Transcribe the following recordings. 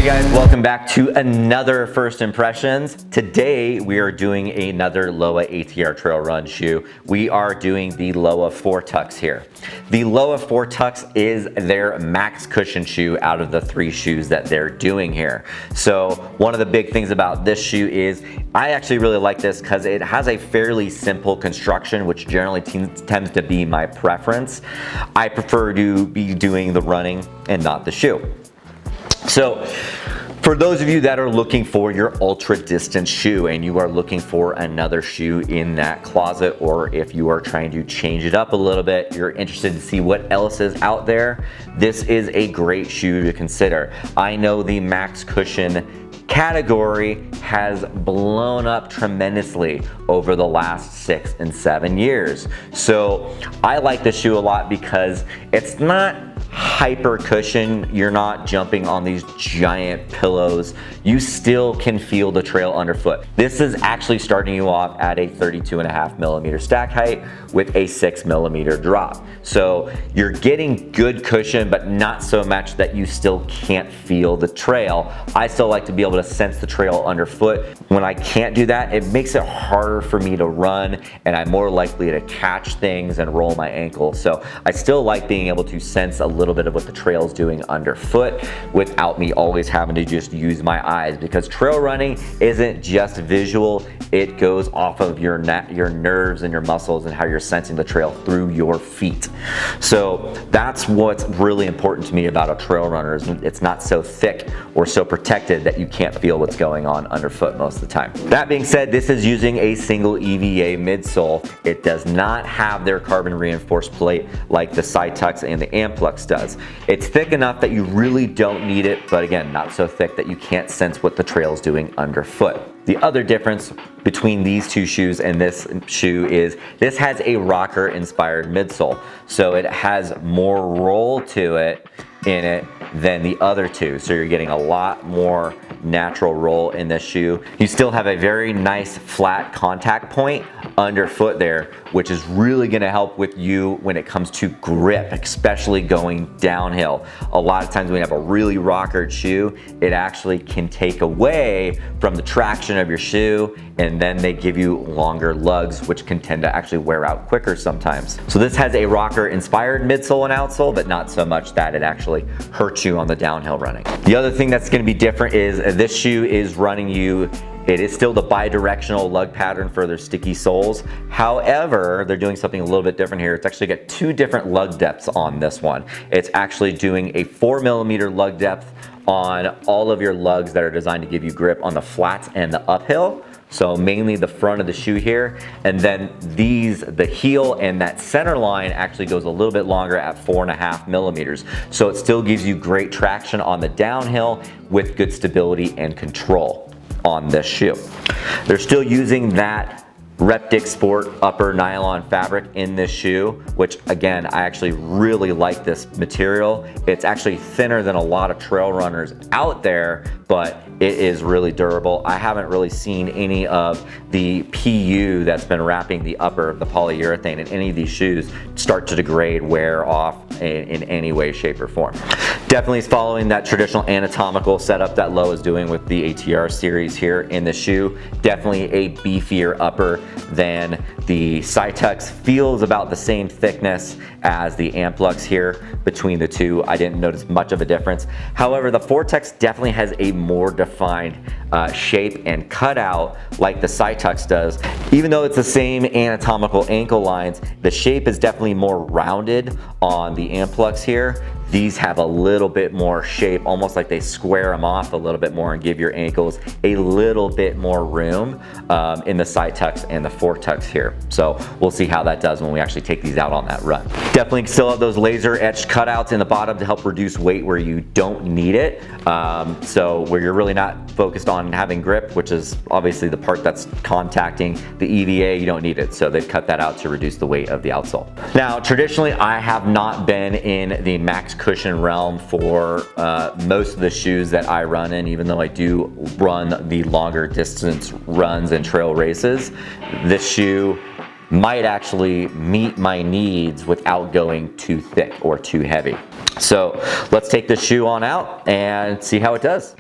Hey guys, welcome back to another First Impressions. Today we are doing another Lowa ATR trail run shoe. We are doing the Lowa Fortux here. The Lowa Fortux is their max cushion shoe out of the three shoes that they're doing here. So one of the big things about this shoe is I actually really like this because it has a fairly simple construction, which generally tends to be my preference. I prefer to be doing the running and not the shoe. So for those of you that are looking for your ultra distance shoe and you are looking for another shoe in that closet, or if you are trying to change it up a little bit, you're interested to see what else is out there, this is a great shoe to consider. I know the max cushion category has blown up tremendously over the last 6 and 7 years. So I like this shoe a lot because it's not hyper cushion. You're not jumping on these giant pillows. You still can feel the trail underfoot. This is actually starting you off at a 32.5mm stack height with a 6mm drop. So you're getting good cushion, but not so much that you still can't feel the trail. I still like to be able to sense the trail underfoot. When I can't do that, it makes it harder for me to run, and I'm more likely to catch things and roll my ankle. So I still like being able to sense a little bit of what the trail's doing underfoot without me always having to just use my eyes, because trail running isn't just visual, it goes off of your nerves and your muscles and how you're sensing the trail through your feet. So that's what's really important to me about a trail runner, is it's not so thick or so protected that you can't feel what's going on underfoot most of the time. That being said, this is using a single EVA midsole. It does not have their carbon reinforced plate like the Fortux and the Amplux does. It's thick enough that you really don't need it, but again, not so thick that you can't sense what the trail is doing underfoot. The other difference between these two shoes and this shoe is this has a rocker inspired midsole. So it has more roll to it in it than the other two. So you're getting a lot more natural roll in this shoe. You still have a very nice flat contact point underfoot there, which is really gonna help with you when it comes to grip, especially going downhill. A lot of times when you have a really rockered shoe, it actually can take away from the traction of your shoe, and then they give you longer lugs, which can tend to actually wear out quicker sometimes. So this has a rocker inspired midsole and outsole, but not so much that it actually hurts you on the downhill running. The other thing that's gonna be different is this shoe is running you, it is still the bi-directional lug pattern for their sticky soles. However, they're doing something a little bit different here. It's actually got two different lug depths on this one. It's actually doing a 4mm lug depth on all of your lugs that are designed to give you grip on the flats and the uphill. So mainly the front of the shoe here, and then the heel and that center line actually goes a little bit longer at 4.5mm. So it still gives you great traction on the downhill with good stability and control on this shoe. They're still using that Reptic Sport upper nylon fabric in this shoe, which again, I actually really like this material. It's actually thinner than a lot of trail runners out there, but it is really durable. I haven't really seen any of the PU that's been wrapping the upper, the polyurethane in any of these shoes start to degrade, wear off in any way, shape, or form. Definitely is following that traditional anatomical setup that Lowa is doing with the ATR series here in the shoe. Definitely a beefier upper than the Fortux. Feels about the same thickness as the Amplux here. Between the two, I didn't notice much of a difference. However, the Fortux definitely has a more defined shape and cutout like the Fortux does. Even though it's the same anatomical ankle lines, the shape is definitely more rounded on the Amplux here. These have a little bit more shape, almost like they square them off a little bit more and give your ankles a little bit more room in the Fortux and the Fortux here. So we'll see how that does when we actually take these out on that run. Definitely still have those laser etched cutouts in the bottom to help reduce weight where you don't need it. So where you're really not focused on having grip, which is obviously the part that's contacting the EVA, you don't need it. So they've cut that out to reduce the weight of the outsole. Now, traditionally, I have not been in the max cushion realm for most of the shoes that I run in, even though I do run the longer distance runs and trail races. This shoe might actually meet my needs without going too thick or too heavy. So let's take this shoe on out and see how it does.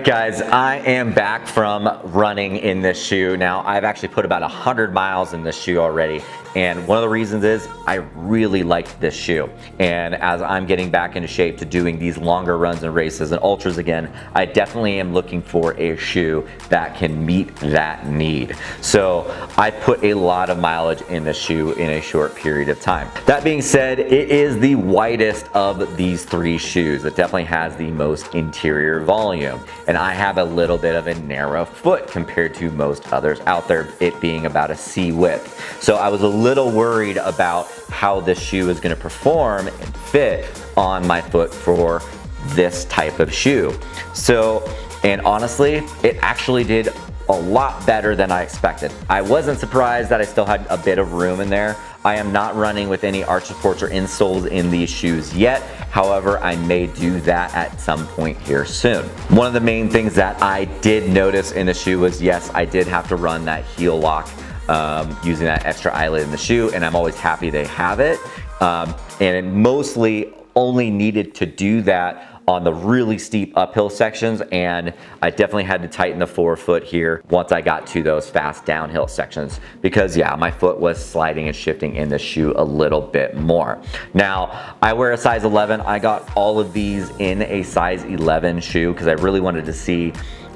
right, guys, I am back from running in this shoe. Now, I've actually put about 100 miles in this shoe already, and one of the reasons is I really liked this shoe. And as I'm getting back into shape to doing these longer runs and races and ultras again, I definitely am looking for a shoe that can meet that need. So I put a lot of mileage in this shoe in a short period of time. That being said, it is the widest of these three shoes. It definitely has the most interior volume, and I have a little bit of a narrow foot compared to most others out there, it being about a C width. So I was a little worried about how this shoe is going to perform and fit on my foot for this type of shoe. So, and honestly, it actually did a lot better than I expected. I wasn't surprised that I still had a bit of room in there. I am not running with any arch supports or insoles in these shoes yet. However, I may do that at some point here soon. One of the main things that I did notice in the shoe was, yes, I did have to run that heel lock using that extra eyelet in the shoe, and I'm always happy they have it. And it mostly only needed to do that on the really steep uphill sections, and I definitely had to tighten the forefoot here once I got to those fast downhill sections, because yeah, my foot was sliding and shifting in the shoe a little bit more. Now, I wear a size 11. I got all of these in a size 11 shoe because I really wanted to see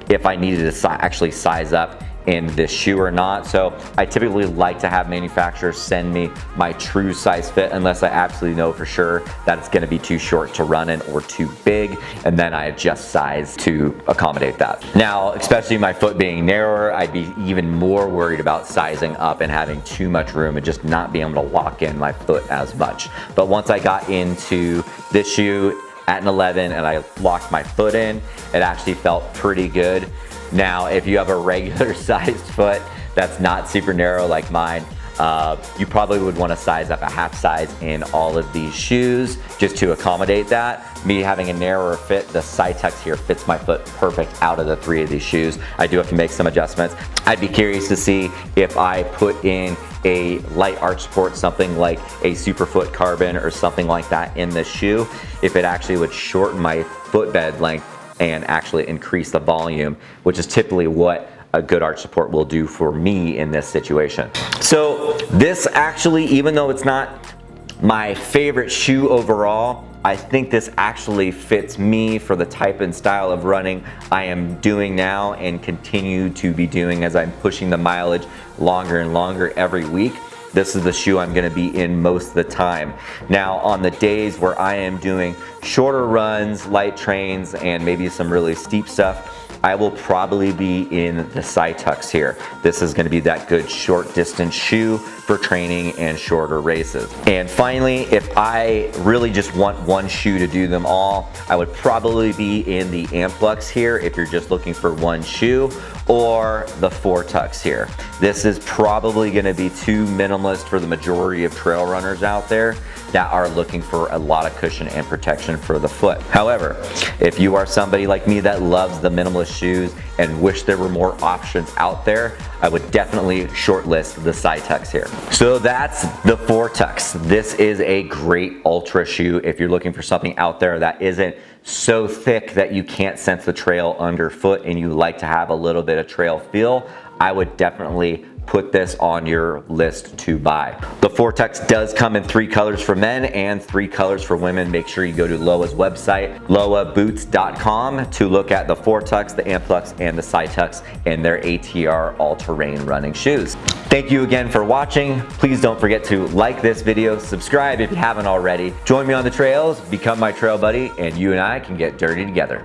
if I needed to actually size up in this shoe or not. So I typically like to have manufacturers send me my true size fit unless I absolutely know for sure that it's gonna be too short to run in or too big, and then I adjust size to accommodate that. Now, especially my foot being narrower, I'd be even more worried about sizing up and having too much room and just not being able to lock in my foot as much. But once I got into this shoe at an 11 and I locked my foot in, it actually felt pretty good. Now, if you have a regular sized foot that's not super narrow like mine, you probably would want to size up a half size in all of these shoes just to accommodate that. Me having a narrower fit, the Fortux here fits my foot perfect out of the three of these shoes. I do have to make some adjustments. I'd be curious to see if I put in a light arch support, something like a Superfoot Carbon or something like that in this shoe, if it actually would shorten my footbed length and actually increase the volume, which is typically what a good arch support will do for me in this situation. So this actually, even though it's not my favorite shoe overall, I think this actually fits me for the type and style of running I am doing now and continue to be doing as I'm pushing the mileage longer and longer every week. This is the shoe I'm gonna be in most of the time. Now, on the days where I am doing shorter runs, light trains, and maybe some really steep stuff, I will probably be in the Fortux here. This is gonna be that good short distance shoe for training and shorter races. And finally, if I really just want one shoe to do them all, I would probably be in the Amplux here if you're just looking for one shoe, or the Fortux here. This is probably gonna be too minimalist for the majority of trail runners out there that are looking for a lot of cushion and protection for the foot. However, if you are somebody like me that loves the minimalist shoes and wish there were more options out there, I would definitely shortlist the Fortux here. So that's the Fortux. This is a great ultra shoe if you're looking for something out there that isn't so thick that you can't sense the trail underfoot and you like to have a little bit of trail feel. I would definitely put this on your list to buy. The Fortux does come in 3 colors for men and 3 colors for women. Make sure you go to Lowa's website, lowaboots.com, to look at the Fortux, the Amplux, and the Fortux and their ATR all-terrain running shoes. Thank you again for watching. Please don't forget to like this video, subscribe if you haven't already. Join me on the trails, become my trail buddy, and you and I can get dirty together.